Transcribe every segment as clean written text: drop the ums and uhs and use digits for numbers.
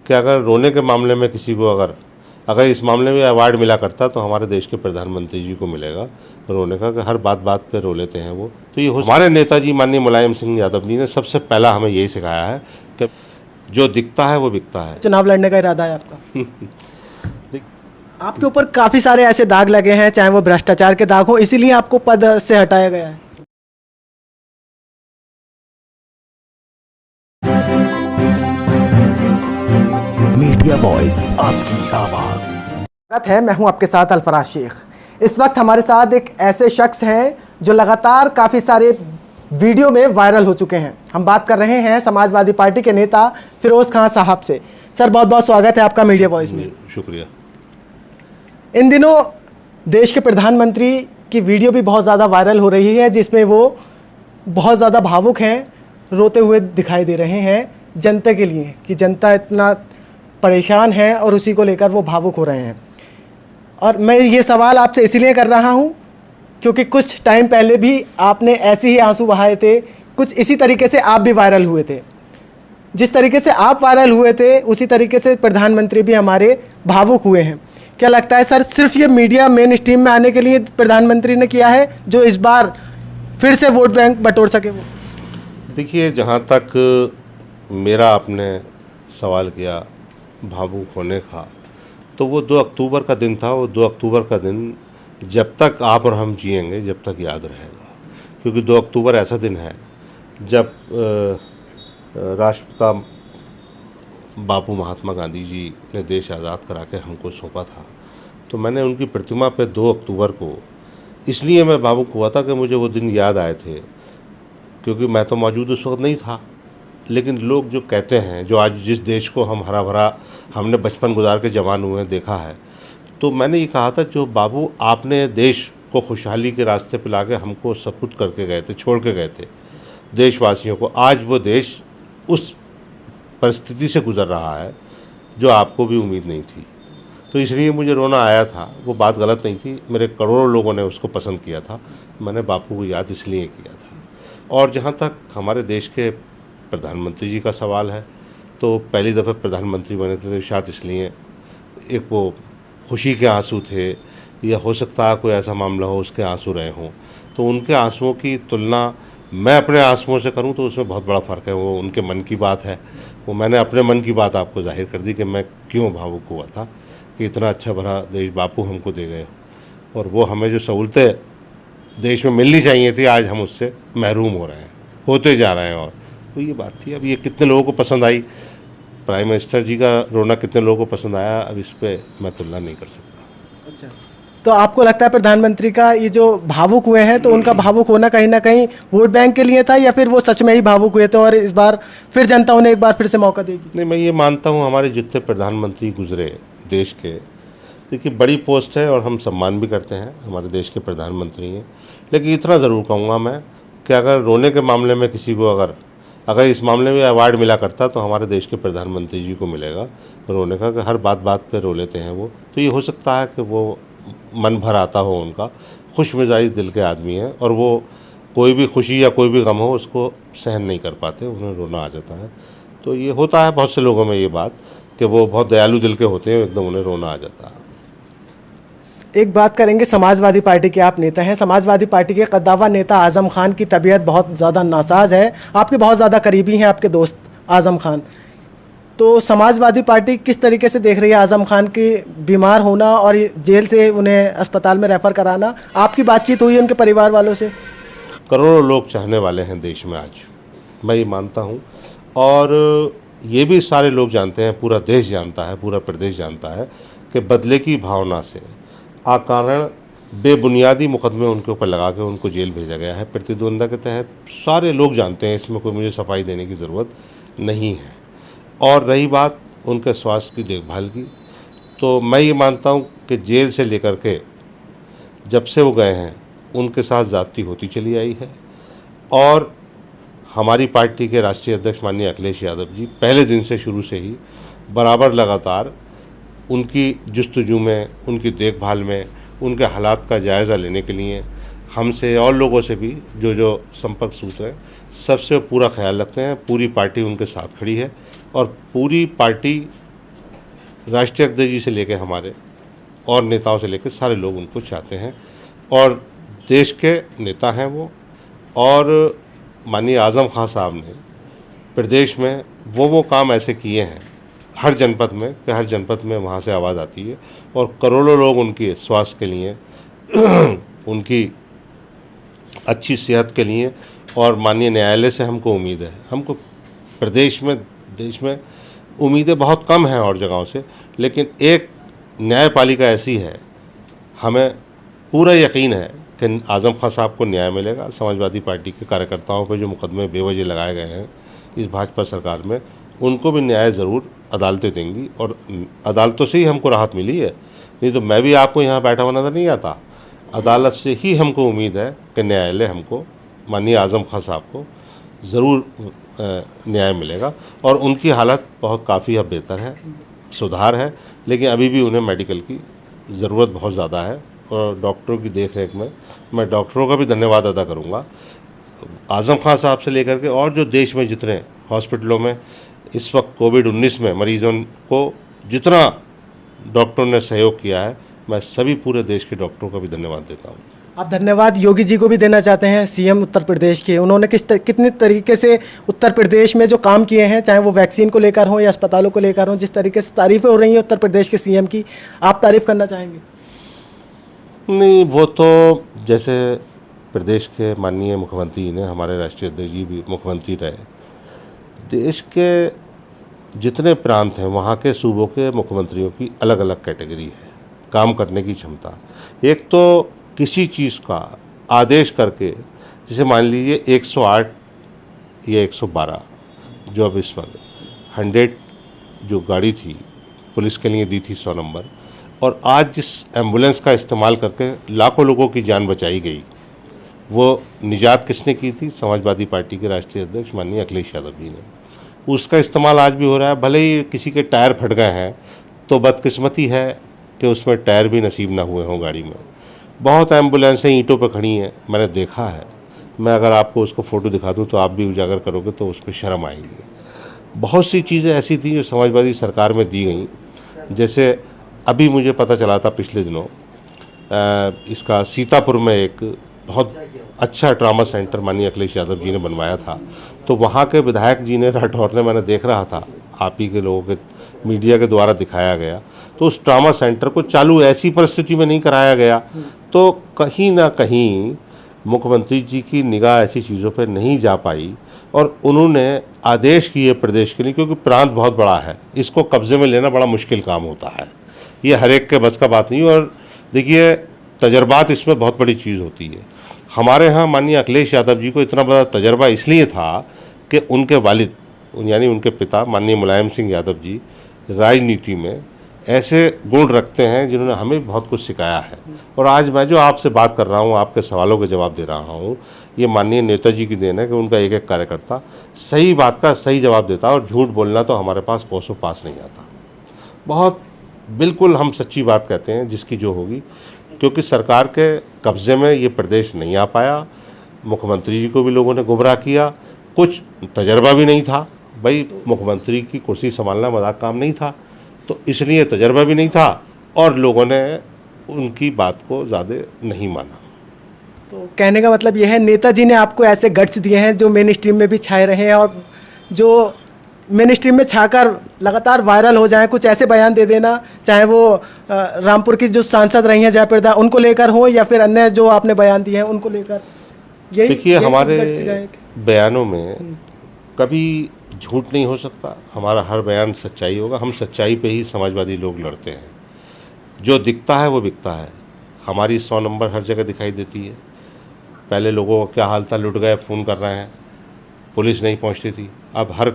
कि अगर रोने के मामले में किसी को अगर इस मामले में अवार्ड मिला करता तो हमारे देश के प्रधानमंत्री जी को मिलेगा रोने का, कि हर बात पे रो लेते हैं वो। तो ये हमारे नेताजी माननीय मुलायम सिंह यादव जी ने सबसे पहला हमें यही सिखाया है कि जो दिखता है वो बिकता है। चुनाव लड़ने का इरादा है आपका? आपके ऊपर काफ़ी सारे ऐसे दाग लगे हैं, चाहे वो भ्रष्टाचार के दाग हो, इसीलिए आपको पद से हटाया गया है। मीडिया वॉइस, आपकी आवाज। स्वागत है, मैं हूं आपके साथ अल्फराज शेख। इस वक्त हमारे साथ एक ऐसे शख्स हैं जो लगातार काफ़ी सारे वीडियो में वायरल हो चुके हैं। हम बात कर रहे हैं समाजवादी पार्टी के नेता फिरोज खान साहब से। सर, बहुत बहुत स्वागत है आपका मीडिया वॉइस में। शुक्रिया। इन दिनों देश के प्रधानमंत्री की वीडियो भी बहुत ज़्यादा वायरल हो रही है, जिसमें वो बहुत ज़्यादा भावुक हैं, रोते हुए दिखाई दे रहे हैं जनता के लिए, कि जनता इतना परेशान है और उसी को लेकर वो भावुक हो रहे हैं। और मैं ये सवाल आपसे इसीलिए कर रहा हूँ क्योंकि कुछ टाइम पहले भी आपने ऐसे ही आंसू बहाए थे, कुछ इसी तरीके से आप भी वायरल हुए थे। जिस तरीके से आप वायरल हुए थे उसी तरीके से प्रधानमंत्री भी हमारे भावुक हुए हैं। क्या लगता है सर, सिर्फ ये मीडिया मेन स्ट्रीम में आने के लिए प्रधानमंत्री ने किया है, जो इस बार फिर से वोट बैंक बटोर सके वो? देखिए, जहाँ तक मेरा आपने सवाल किया भावुक होने का, तो वो 2 अक्टूबर का दिन था। वो 2 अक्टूबर का दिन जब तक आप और हम जिएंगे जब तक याद रहेगा, क्योंकि 2 अक्टूबर ऐसा दिन है जब राष्ट्रपिता बापू महात्मा गांधी जी ने देश आज़ाद करा के हमको सौंपा था। तो मैंने उनकी प्रतिमा पे 2 अक्टूबर को इसलिए मैं भावुक हुआ था कि मुझे वो दिन याद आए थे, क्योंकि मैं तो मौजूद उस वक्त नहीं था। लेकिन लोग जो कहते हैं, जो आज जिस देश को हम हरा भरा हमने बचपन गुजार के जवान हुए देखा है, तो मैंने ये कहा था, जो बाबू आपने देश को खुशहाली के रास्ते पे लाके हमको सपुर्द करके गए थे, छोड़ के गए थे देशवासियों को, आज वो देश उस परिस्थिति से गुजर रहा है जो आपको भी उम्मीद नहीं थी। तो इसलिए मुझे रोना आया था। वो बात गलत नहीं थी, मेरे करोड़ों लोगों ने उसको पसंद किया था। मैंने बापू को याद इसलिए किया था। और जहाँ तक हमारे देश के प्रधानमंत्री जी का सवाल है, तो पहली दफ़े प्रधानमंत्री बने थे तो शायद इसलिए एक वो खुशी के आंसू थे, या हो सकता है कोई ऐसा मामला हो उसके आंसू रहे हों। तो उनके आंसुओं की तुलना मैं अपने आंसुओं से करूं तो उसमें बहुत बड़ा फ़र्क है। वो उनके मन की बात है, वो मैंने अपने मन की बात आपको जाहिर कर दी कि मैं क्यों भावुक हुआ था कि इतना अच्छा भरा देश बापू हमको दे गए, और वो हमें जो सहूलतें देश में मिलनी चाहिए थी आज हम उससे महरूम हो रहे हैं, होते जा रहे हैं। और तो ये बात थी। अब ये कितने लोगों को पसंद आई, प्राइम मिनिस्टर जी का रोना कितने लोगों को पसंद आया, अब इस पर मैं तुलना नहीं कर सकता। अच्छा, तो आपको लगता है प्रधानमंत्री का ये जो भावुक हुए हैं, तो उनका भावुक होना कहीं ना कहीं वोट बैंक के लिए था, या फिर वो सच में ही भावुक हुए थे और इस बार फिर जनता उन्हें एक बार फिर से मौका देगी? नहीं, मैं ये मानता हूँ हमारे जितने प्रधानमंत्री गुजरे देश के, देखिए बड़ी पोस्ट है और हम सम्मान भी करते हैं, हमारे देश के प्रधानमंत्री हैं। लेकिन इतना ज़रूर कहूँगा मैं कि अगर रोने के मामले में किसी को अगर इस मामले में अवार्ड मिला करता तो हमारे देश के प्रधानमंत्री जी को मिलेगा रोने का, कि हर बात पे रो लेते हैं वो। तो ये हो सकता है कि वो मन भर आता हो उनका, खुश मिजाज दिल के आदमी हैं, और वो कोई भी खुशी या कोई भी गम हो उसको सहन नहीं कर पाते, उन्हें रोना आ जाता है। तो ये होता है बहुत से लोगों में ये बात कि वो बहुत दयालु दिल के होते हैं, एकदम उन्हें रोना आ जाता है। एक बात करेंगे, समाजवादी पार्टी के आप नेता हैं। समाजवादी पार्टी के कद्दावर नेता आज़म खान की तबीयत बहुत ज़्यादा नासाज है। आपके बहुत ज़्यादा करीबी हैं आपके दोस्त आज़म खान। तो समाजवादी पार्टी किस तरीके से देख रही है आज़म खान की बीमार होना और जेल से उन्हें अस्पताल में रेफ़र कराना? आपकी बातचीत हुई उनके परिवार वालों से? करोड़ों लोग चाहने वाले हैं देश में आज, मैं ये मानता हूँ, और ये भी सारे लोग जानते हैं, पूरा देश जानता है, पूरा प्रदेश जानता है कि बदले की भावना से अकारण बेबुनियादी मुकदमे उनके ऊपर लगा के उनको जेल भेजा गया है प्रतिद्वंद्विता के तहत। सारे लोग जानते हैं, इसमें कोई मुझे सफाई देने की ज़रूरत नहीं है। और रही बात उनके स्वास्थ्य की देखभाल की, तो मैं ये मानता हूँ कि जेल से लेकर के जब से वो गए हैं उनके साथ ज़्यादती होती चली आई है। और हमारी पार्टी के राष्ट्रीय अध्यक्ष माननीय अखिलेश यादव जी पहले दिन से शुरू से ही बराबर लगातार उनकी जुस्तजू में, उनकी देखभाल में, उनके हालात का जायज़ा लेने के लिए हमसे और लोगों से भी जो संपर्क सूत्र हैं सबसे पूरा ख्याल रखते हैं। पूरी पार्टी उनके साथ खड़ी है और पूरी पार्टी राष्ट्रीय अध्यक्ष जी से लेकर हमारे और नेताओं से लेकर सारे लोग उनको चाहते हैं और देश के नेता हैं वो। और माननीय आज़म खान साहब ने प्रदेश में वो काम ऐसे किए हैं हर जनपद में कि हर जनपद में वहाँ से आवाज़ आती है और करोड़ों लोग उनके स्वास्थ्य के लिए उनकी अच्छी सेहत के लिए। और माननीय न्यायालय से हमको उम्मीद है, हमको प्रदेश में देश में उम्मीदें बहुत कम हैं और जगहों से, लेकिन एक न्यायपालिका ऐसी है, हमें पूरा यकीन है कि आज़म खान साहब को न्याय मिलेगा। समाजवादी पार्टी के कार्यकर्ताओं पर जो मुकदमे बेवजह लगाए गए हैं इस भाजपा सरकार में, उनको भी न्याय ज़रूर अदालतें देंगी और अदालतों से ही हमको राहत मिली है। नहीं तो मैं भी आपको यहाँ बैठा हुआ नज़र नहीं आता। अदालत से ही हमको उम्मीद है कि न्यायालय हमको माननीय आज़म खान साहब को ज़रूर न्याय मिलेगा। और उनकी हालत बहुत काफ़ी अब बेहतर है, सुधार है, लेकिन अभी भी उन्हें मेडिकल की ज़रूरत बहुत ज़्यादा है। और डॉक्टरों की देख रेख में मैं डॉक्टरों का भी धन्यवाद अदा करूँगा, आज़म खान साहब से लेकर के और जो देश में जितने हॉस्पिटलों में इस वक्त कोविड-19 में मरीजों को जितना डॉक्टरों ने सहयोग किया है, मैं सभी पूरे देश के डॉक्टरों का भी धन्यवाद देता हूँ। आप धन्यवाद योगी जी को भी देना चाहते हैं, सीएम उत्तर प्रदेश के। उन्होंने कितने तरीके से उत्तर प्रदेश में जो काम किए हैं, चाहे वो वैक्सीन को लेकर हों या अस्पतालों को लेकर हों, जिस तरीके से तारीफ़ें हो रही हैं उत्तर प्रदेश के सीएम की, आप तारीफ़ करना चाहेंगे? नहीं, वो तो जैसे प्रदेश के माननीय मुख्यमंत्री ने, हमारे राष्ट्रीय अध्यक्ष जी भी मुख्यमंत्री रहे, देश के जितने प्रांत हैं वहाँ के सूबों के मुख्यमंत्रियों की अलग अलग कैटेगरी है काम करने की क्षमता। एक तो किसी चीज़ का आदेश करके, जैसे मान लीजिए 108 या 112 जो अब इस वक्त 100 जो गाड़ी थी पुलिस के लिए दी थी 100 नंबर, और आज जिस एम्बुलेंस का इस्तेमाल करके लाखों लोगों की जान बचाई गई, वो निजात किसने की थी? समाजवादी पार्टी के राष्ट्रीय अध्यक्ष माननीय अखिलेश यादव जी ने। उसका इस्तेमाल आज भी हो रहा है। भले ही किसी के टायर फट गए हैं तो बदकिस्मती है कि उसमें टायर भी नसीब ना हुए हों गाड़ी में। बहुत एम्बुलेंसें ईंटों पर खड़ी हैं, मैंने देखा है। मैं अगर आपको उसको फ़ोटो दिखा दूं तो आप भी उजागर करोगे तो उस पर शर्म आएगी। बहुत सी चीज़ें ऐसी थी जो समाजवादी सरकार में दी गई। जैसे अभी मुझे पता चला था पिछले दिनों इसका सीतापुर में एक बहुत अच्छा ट्रामा सेंटर माननीय अखिलेश यादव जी ने बनवाया था, तो वहाँ के विधायक जी ने, राठौर ने, मैंने देख रहा था, आप ही के लोगों के मीडिया के द्वारा दिखाया गया, तो उस ट्रामा सेंटर को चालू ऐसी परिस्थिति में नहीं कराया गया। तो कहीं ना कहीं मुख्यमंत्री जी की निगाह ऐसी चीज़ों पर नहीं जा पाई और उन्होंने आदेश किए प्रदेश के लिए, क्योंकि प्रांत बहुत बड़ा है, इसको कब्जे में लेना बड़ा मुश्किल काम होता है, ये हर एक के बस का बात नहीं। और देखिए, तजर्बात इसमें बहुत बड़ी चीज़ होती है। हमारे यहाँ माननीय अखिलेश यादव जी को इतना बड़ा तजर्बा इसलिए था कि उनके वालिद यानी उनके पिता माननीय मुलायम सिंह यादव जी राजनीति में ऐसे गुण रखते हैं जिन्होंने हमें बहुत कुछ सिखाया है। और आज मैं जो आपसे बात कर रहा हूँ, आपके सवालों के जवाब दे रहा हूँ, ये माननीय नेताजी की देन है कि उनका एक एक कार्यकर्ता सही बात का सही जवाब देता है और झूठ बोलना तो हमारे पास कोसों पास नहीं आता। बहुत बिल्कुल हम सच्ची बात कहते हैं जिसकी जो होगी, क्योंकि सरकार के कब्ज़े में ये प्रदेश नहीं आ पाया। मुख्यमंत्री जी को भी लोगों ने गुमराह किया, कुछ तजर्बा भी नहीं था। भाई, मुख्यमंत्री की कुर्सी संभालना मजाक काम नहीं था, तो इसलिए तजर्बा भी नहीं था और लोगों ने उनकी बात को ज़्यादा नहीं माना। तो कहने का मतलब यह है, नेताजी ने आपको ऐसे गट्स दिए हैं जो मेन स्ट्रीम में भी छाए रहे हैं और जो मेन स्ट्रीम में छाकर लगातार वायरल हो जाएं। कुछ ऐसे बयान दे देना, चाहे वो रामपुर की जो सांसद रही हैं जयप्रदा, उनको लेकर हो या फिर अन्य जो आपने बयान दिए हैं उनको लेकर। देखिए, हमारे बयानों में कभी झूठ नहीं हो सकता, हमारा हर बयान सच्चाई होगा। हम सच्चाई पे ही समाजवादी लोग लड़ते हैं। जो दिखता है वो बिकता है। हमारी 100 नंबर हर जगह दिखाई देती है। पहले लोगों का क्या हाल था, लुट गए, फ़ोन कर रहे हैं, पुलिस नहीं पहुंचती थी। अब हर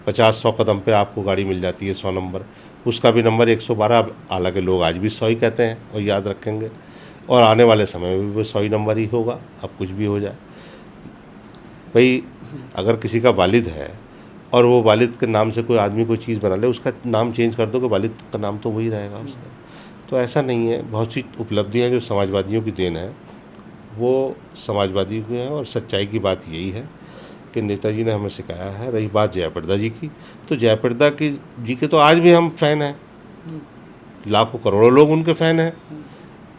50-100 कदम पे आपको गाड़ी मिल जाती है 100 नंबर। उसका भी नंबर 112, हालांकि लोग आज भी 100 ही कहते हैं और याद रखेंगे, और आने वाले समय में भी वो 100 ही नंबर ही होगा, अब कुछ भी हो जाए। भाई, अगर किसी का वालिद है और वो वालिद के नाम से कोई आदमी कोई चीज़ बना ले, उसका नाम चेंज कर दो कि वालिद का नाम तो वही रहेगा उसका। तो ऐसा नहीं है। बहुत सी उपलब्धियाँ जो समाजवादियों की देन है वो समाजवादियों की हैं, और सच्चाई की बात यही है कि नेताजी ने हमें सिखाया है। रही बात जयप्रदा जी की, तो जयप्रदा की जी के तो आज भी हम फ़ैन हैं। लाखों करोड़ों लोग उनके फ़ैन हैं,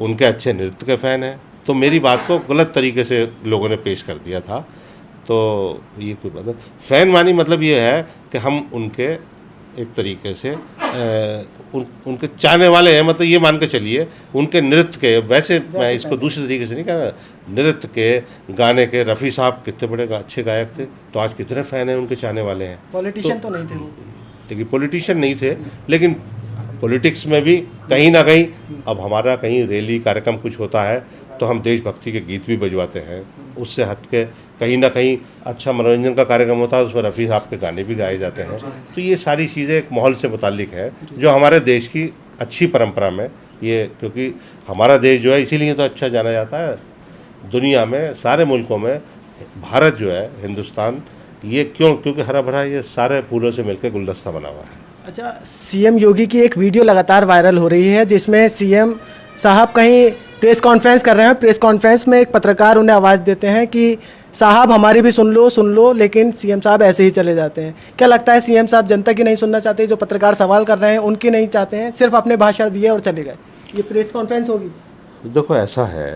उनके अच्छे नृत्य के फ़ैन हैं। तो मेरी बात को गलत तरीके से लोगों ने पेश कर दिया था। तो ये कोई बात नहीं। फ़ैन मानी मतलब ये है कि हम उनके एक तरीके से उनके चाहने वाले हैं, मतलब ये मान के चलिए उनके नृत्य के। वैसे मैं इसको दूसरे तरीके से नहीं कह रहा, नृत्य के, गाने के। रफ़ी साहब कितने बड़े अच्छे गायक थे, तो आज कितने फ़ैन हैं, उनके चाहने वाले हैं। पॉलिटिशियन तो नहीं थे वो, देखिए पॉलिटिशियन नहीं थे, लेकिन पॉलिटिक्स में भी कहीं ना कहीं, अब हमारा कहीं रैली कार्यक्रम कुछ होता है तो हम देशभक्ति के गीत भी बजवाते हैं। उससे हट के कहीं ना कहीं अच्छा मनोरंजन का कार्यक्रम होता है, उसमें रफ़ी साहब के गाने भी गाए जाते हैं। तो ये सारी चीज़ें एक माहौल से मुताल्लिक है, जो हमारे देश की अच्छी परंपरा में ये, क्योंकि हमारा देश जो है इसीलिए तो अच्छा जाना जाता है दुनिया में, सारे मुल्कों में। भारत जो है, हिंदुस्तान, ये क्यों? क्योंकि हरा भरा ये सारे फूलों से मिलकर गुलदस्ता बना हुआ है। अच्छा, सीएम योगी की एक वीडियो लगातार वायरल हो रही है जिसमें सीएम साहब कहीं प्रेस कॉन्फ्रेंस कर रहे हैं। प्रेस कॉन्फ्रेंस में एक पत्रकार उन्हें आवाज़ देते हैं कि साहब हमारी भी सुन लो, लेकिन सीएम साहब ऐसे ही चले जाते हैं। क्या लगता है सीएम साहब जनता की नहीं सुनना चाहते? जो पत्रकार सवाल कर रहे हैं उनकी नहीं चाहते हैं, सिर्फ अपने भाषण दिए और चले गए? ये प्रेस कॉन्फ्रेंस होगी? देखो, ऐसा है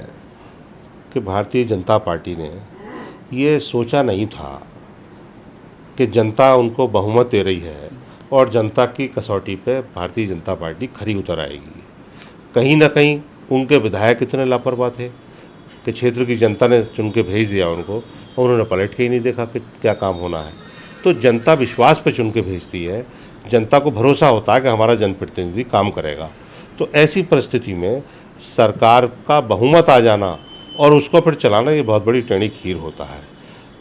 कि भारतीय जनता पार्टी ने ये सोचा नहीं था कि जनता उनको बहुमत दे रही है और जनता की कसौटी पे भारतीय जनता पार्टी खरी उतर आएगी। कहीं ना कहीं उनके विधायक इतने लापरवाह थे कि क्षेत्र की जनता ने चुन के भेज दिया उनको, और उन्होंने पलट के ही नहीं देखा कि क्या काम होना है। तो जनता विश्वास पे चुन के भेजती है, जनता को भरोसा होता है कि हमारा जनप्रतिनिधि काम करेगा। तो ऐसी परिस्थिति में सरकार का बहुमत आ जाना और उसको फिर चलाना, ये बहुत बड़ी टेढ़ी खीर होता है।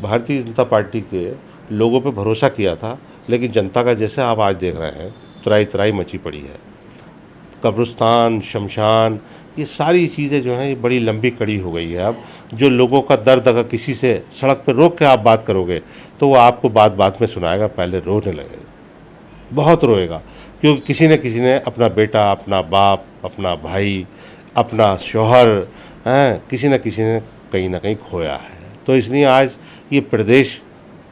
भारतीय जनता पार्टी के लोगों पे भरोसा किया था, लेकिन जनता का जैसे आप आज देख रहे हैं, त्राई त्राई मची पड़ी है। कब्रिस्तान, शमशान, ये सारी चीज़ें जो हैं ये बड़ी लंबी कड़ी हो गई है। अब जो लोगों का दर्द अगर किसी से सड़क पर रोक के आप बात करोगे तो वो आपको बात बात में सुनाएगा, पहले रोने लगेगा, बहुत रोएगा, क्योंकि किसी ने अपना बेटा, अपना बाप, अपना भाई, अपना शौहर हैं, किसी न कहीं ना कहीं खोया है। तो इसलिए आज ये प्रदेश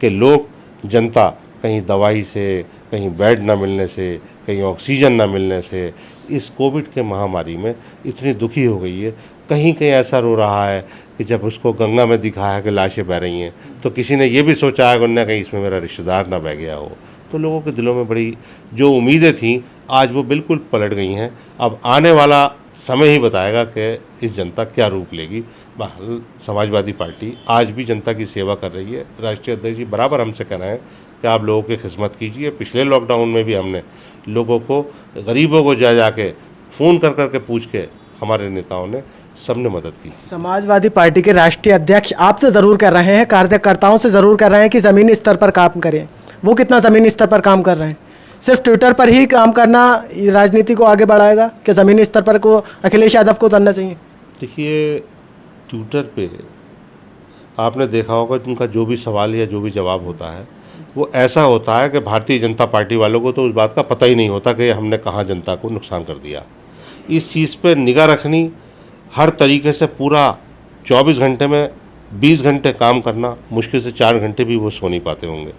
के लोग, जनता, कहीं दवाई से, कहीं बेड ना मिलने से, कहीं ऑक्सीजन ना मिलने से, इस कोविड के महामारी में इतनी दुखी हो गई है। कहीं कहीं ऐसा रो रहा है कि जब उसको गंगा में दिखाया कि लाशें बह रही हैं तो किसी ने ये भी सोचा है कि कहीं इसमें मेरा रिश्तेदार ना बह गया हो। तो लोगों के दिलों में बड़ी जो उम्मीदें थीं आज वो बिल्कुल पलट गई हैं। अब आने वाला समय ही बताएगा कि इस जनता क्या रूप लेगी। समाजवादी पार्टी आज भी जनता की सेवा कर रही है। राष्ट्रीय अध्यक्ष जी बराबर हमसे कह रहे हैं कि आप लोगों की खिदमत कीजिए। पिछले लॉकडाउन में भी हमने लोगों को, गरीबों को जा के फ़ोन कर के पूछ के हमारे नेताओं ने सबने मदद की। समाजवादी पार्टी के राष्ट्रीय अध्यक्ष आपसे ज़रूर कर रहे हैं, कार्यकर्ताओं से ज़रूर कर रहे हैं कि ज़मीनी स्तर पर काम करें। वो कितना ज़मीनी स्तर पर काम कर रहे हैं? सिर्फ ट्विटर पर ही काम करना राजनीति को आगे बढ़ाएगा कि ज़मीनी स्तर पर को अखिलेश यादव को उतरना चाहिए? देखिए, ट्विटर पे आपने देखा होगा उनका जो भी सवाल या जो भी जवाब होता है वो ऐसा होता है कि भारतीय जनता पार्टी वालों को तो उस बात का पता ही नहीं होता कि हमने कहाँ जनता को नुकसान कर दिया। इस चीज़ पे निगाह रखनी, हर तरीके से पूरा 24 घंटे में 20 घंटे काम करना, मुश्किल से 4 घंटे भी वो सो नहीं पाते होंगे।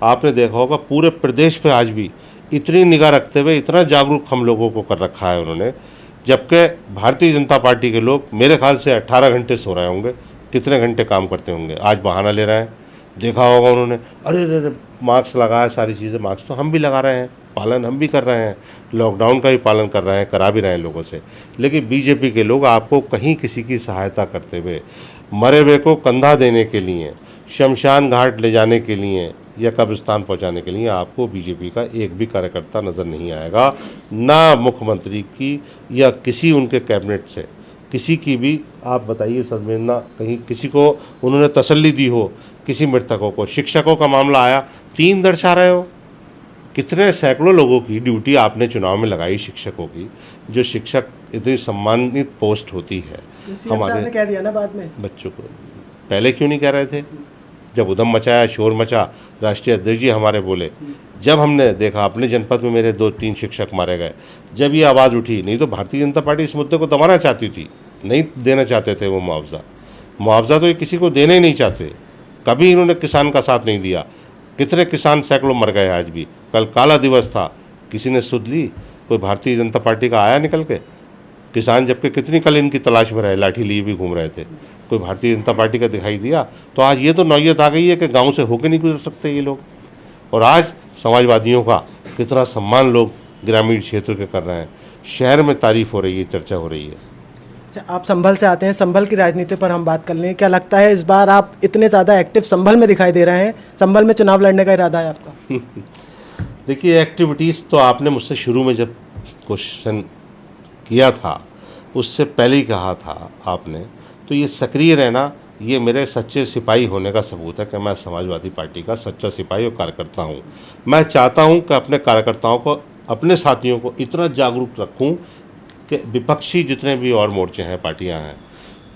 आपने देखा होगा पूरे प्रदेश पे आज भी इतनी निगाह रखते हुए इतना जागरूक हम लोगों को कर रखा है उन्होंने, जबकि भारतीय जनता पार्टी के लोग मेरे ख्याल से 18 घंटे सो रहे होंगे, कितने घंटे काम करते होंगे। आज बहाना ले रहे हैं, देखा होगा उन्होंने, अरे मास्क लगाया, सारी चीज़ें, मास्क तो हम भी लगा रहे हैं, पालन हम भी कर रहे हैं, लॉकडाउन का भी पालन कर रहे हैं, करा भी रहे हैं लोगों से। लेकिन बीजेपी के लोग आपको कहीं किसी की सहायता करते हुए, मरे हुए को कंधा देने के लिए, शमशान घाट ले जाने के लिए या कब्रिस्तान पहुंचाने के लिए आपको बीजेपी का एक भी कार्यकर्ता नज़र नहीं आएगा। ना मुख्यमंत्री की या किसी उनके कैबिनेट से किसी की भी आप बताइए सरमिंदा कहीं किसी को उन्होंने तसल्ली दी हो। किसी मृतकों को, शिक्षकों का मामला आया, 3 दर्शा रहे हो। कितने सैकड़ों लोगों की ड्यूटी आपने चुनाव में लगाई, शिक्षकों की, जो शिक्षक इतनी सम्मानित पोस्ट होती है हमारे, कह दिया ना बाद में बच्चों को। पहले क्यों नहीं कह रहे थे? जब उधम मचाया, शोर मचा, राष्ट्रीय अध्यक्ष जी हमारे बोले, जब हमने देखा अपने जनपद में मेरे 2-3 शिक्षक मारे गए, जब ये आवाज़ उठी, नहीं तो भारतीय जनता पार्टी इस मुद्दे को दबाना चाहती थी, नहीं देना चाहते थे वो मुआवजा तो ये किसी को देने ही नहीं चाहते। कभी इन्होंने किसान का साथ नहीं दिया। कितने किसान सैकड़ों मर गए आज भी। कल काला दिवस था, किसी ने सुध ली? कोई भारतीय जनता पार्टी का आया निकल के? किसान जबकि कितनी कल इनकी तलाश में रहे, लाठी लिए भी घूम रहे थे, कोई भारतीय जनता पार्टी का दिखाई दिया? तो आज ये तो नौयत आ गई है कि गांव से होके नहीं गुजर सकते ये लोग। और आज समाजवादियों का कितना सम्मान लोग ग्रामीण क्षेत्र के कर रहे हैं, शहर में तारीफ हो रही है, चर्चा हो रही है। अच्छा, आप संभल से आते हैं, संभल की राजनीति पर हम बात कर लें। क्या लगता है इस बार आप इतने ज़्यादा एक्टिव संभल में दिखाई दे रहे हैं, संभल में चुनाव लड़ने का इरादा है आपका? देखिए, एक्टिविटीज़ तो आपने मुझसे शुरू में जब क्वेश्चन किया था उससे पहले ही कहा था आपने, तो ये सक्रिय रहना ये मेरे सच्चे सिपाही होने का सबूत है कि मैं समाजवादी पार्टी का सच्चा सिपाही और कार्यकर्ता हूँ। मैं चाहता हूँ कि अपने कार्यकर्ताओं को, अपने साथियों को इतना जागरूक रखूँ कि विपक्षी जितने भी और मोर्चे हैं, पार्टियाँ हैं,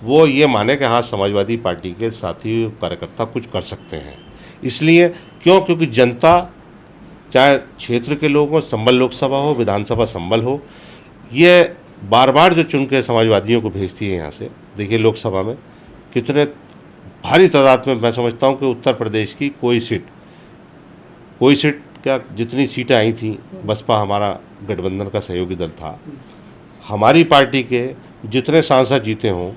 वो ये माने कि हाँ, समाजवादी पार्टी के साथी कार्यकर्ता कुछ कर सकते हैं। इसलिए क्योंकि जनता, चाहे क्षेत्र के लोग हों, संभल लोकसभा हो, विधानसभा संभल हो, ये बार बार जो चुन के समाजवादियों को भेजती है यहाँ से। देखिए, लोकसभा में कितने भारी तादाद में, मैं समझता हूँ कि उत्तर प्रदेश की कोई सीट क्या, जितनी सीटें आई थी, बसपा हमारा गठबंधन का सहयोगी दल था, हमारी पार्टी के जितने सांसद जीते हों,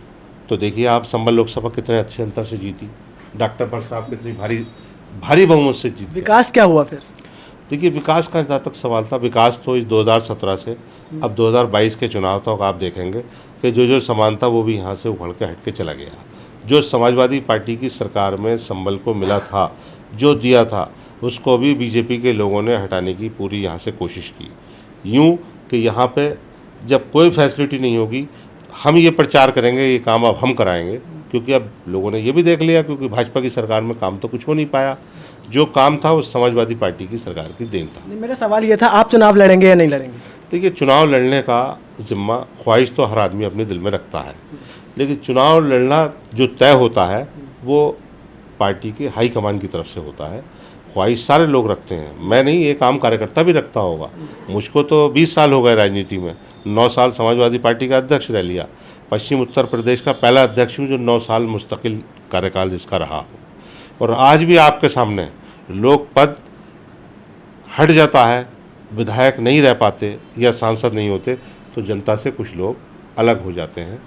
तो देखिए आप संभल लोकसभा कितने अच्छे अंतर से जीती, डॉक्टर पर साहब कितनी भारी बहुमत से जीती। विकास क्या हुआ फिर? देखिए, विकास का जहाँ तक सवाल था, विकास तो इस 2017 से अब 2022 के चुनाव तक आप देखेंगे कि जो सामान था वो भी यहाँ से उखड़ के हट के चला गया। जो समाजवादी पार्टी की सरकार में संभल को मिला था, जो दिया था, उसको भी बीजेपी के लोगों ने हटाने की पूरी यहाँ से कोशिश की। यूँ कि यहाँ पे जब कोई फैसिलिटी नहीं होगी, हम ये प्रचार करेंगे ये काम अब हम कराएंगे, क्योंकि अब लोगों ने ये भी देख लिया, क्योंकि भाजपा की सरकार में काम तो कुछ हो नहीं पाया। जो काम था वो समाजवादी पार्टी की सरकार की देन था। मेरा सवाल ये था, आप चुनाव लड़ेंगे या नहीं लड़ेंगे? देखिए, चुनाव लड़ने का जिम्मा, ख्वाहिश तो हर आदमी अपने दिल में रखता है, लेकिन चुनाव लड़ना जो तय होता है वो पार्टी के हाईकमान की तरफ से होता है। ख्वाहिश सारे लोग रखते हैं, मैं नहीं, एक आम कार्यकर्ता भी रखता होगा। मुझको तो 20 साल हो गए राजनीति में, 9 साल समाजवादी पार्टी का अध्यक्ष रह लिया, पश्चिम उत्तर प्रदेश का पहला अध्यक्ष हूँ जो 9 साल मुस्तकिल कार्यकाल जिसका रहा हो। और आज भी आपके सामने लोग पद हट जाता है, विधायक नहीं रह पाते या सांसद नहीं होते, तो जनता से कुछ लोग अलग हो जाते हैं।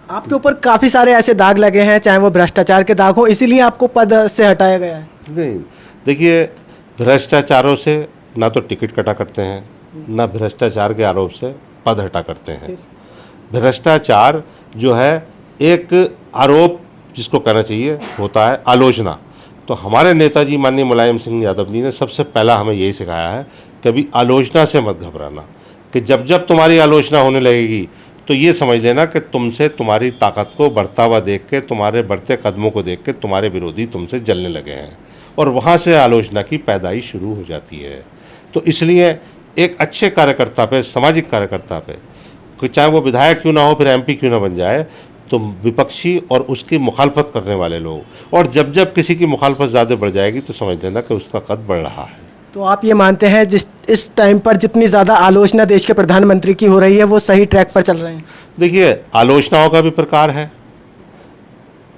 आपके ऊपर काफ़ी सारे ऐसे दाग लगे हैं, चाहे वो भ्रष्टाचार के दाग हो, इसीलिए आपको पद से हटाया गया है? नहीं, देखिए, भ्रष्टाचारों से ना तो टिकट कटा करते हैं, ना भ्रष्टाचार के आरोप से पद हटा करते हैं। भ्रष्टाचार जो है एक आरोप जिसको कहना चाहिए होता है आलोचना। तो हमारे नेताजी माननीय मुलायम सिंह यादव जी ने सबसे पहला हमें यही सिखाया है, कभी आलोचना से मत घबराना, कि जब जब तुम्हारी आलोचना होने लगेगी तो ये समझ लेना कि तुमसे तुम्हारी ताकत को बढ़ता हुआ देख के, तुम्हारे बढ़ते कदमों को देख के तुम्हारे विरोधी तुमसे जलने लगे हैं, और वहाँ से आलोचना की पैदाइश शुरू हो जाती है। तो इसलिए एक अच्छे कार्यकर्ता पे, सामाजिक कार्यकर्ता पे, चाहे वो विधायक क्यों ना हो, फिर MP क्यों ना बन जाए, तो विपक्षी और उसकी मुखालफत करने वाले लोग, और जब जब किसी की मुखालफत ज़्यादा बढ़ जाएगी तो समझ लेना कि उसका कद बढ़ रहा है। तो आप ये मानते हैं इस टाइम पर जितनी ज़्यादा आलोचना देश के प्रधानमंत्री की हो रही है वो सही ट्रैक पर चल रहे हैं? देखिए, आलोचनाओं का भी प्रकार है,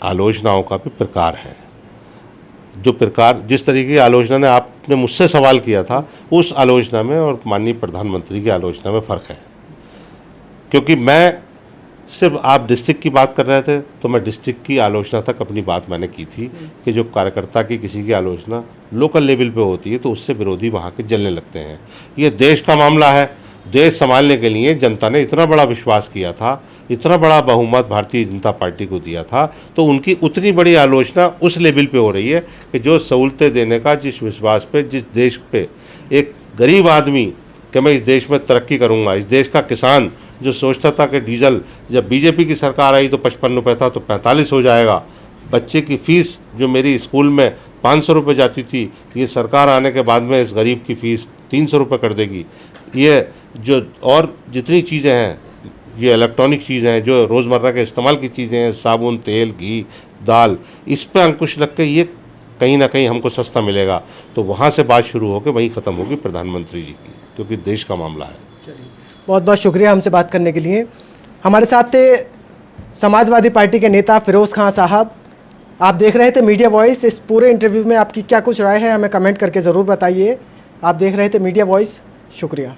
आलोचनाओं का भी प्रकार है। जो प्रकार, जिस तरीके की आलोचना ने आपने मुझसे सवाल किया था, उस आलोचना में और माननीय प्रधानमंत्री की आलोचना में फ़र्क है। क्योंकि मैं सिर्फ, आप डिस्ट्रिक्ट की बात कर रहे थे तो मैं डिस्ट्रिक्ट की आलोचना तक अपनी बात मैंने की थी कि जो कार्यकर्ता की किसी की आलोचना लोकल लेवल पे होती है तो उससे विरोधी वहाँ के जलने लगते हैं। ये देश का मामला है, देश संभालने के लिए जनता ने इतना बड़ा विश्वास किया था, इतना बड़ा बहुमत भारतीय जनता पार्टी को दिया था, तो उनकी उतनी बड़ी आलोचना उस लेवल पे हो रही है कि जो सहूलतें देने का, जिस विश्वास पे, जिस देश पे एक गरीब आदमी कि मैं इस देश में तरक्की करूँगा, इस देश का किसान जो सोचता था कि डीजल जब बीजेपी की सरकार आई तो 55 रुपये था तो 45 हो जाएगा, बच्चे की फ़ीस जो मेरी स्कूल में 500 रुपये जाती थी, ये सरकार आने के बाद में इस गरीब की फ़ीस 300 रुपये कर देगी। ये जो और जितनी चीज़ें हैं, ये इलेक्ट्रॉनिक चीज़ें हैं, जो रोज़मर्रा के इस्तेमाल की चीज़ें हैं, साबुन, तेल, घी, दाल, इस पर अंकुश लग के ये कहीं ना कहीं हमको सस्ता मिलेगा, तो वहाँ से बात शुरू होकर वहीं ख़त्म होगी प्रधानमंत्री जी की, क्योंकि देश का मामला है। बहुत बहुत शुक्रिया हमसे बात करने के लिए। हमारे साथ थे समाजवादी पार्टी के नेता फिरोज़ खान साहब। आप देख रहे थे मीडिया वॉइस। इस पूरे इंटरव्यू में आपकी क्या कुछ राय है हमें कमेंट करके ज़रूर बताइए। आप देख रहे थे मीडिया वॉइस। शुक्रिया।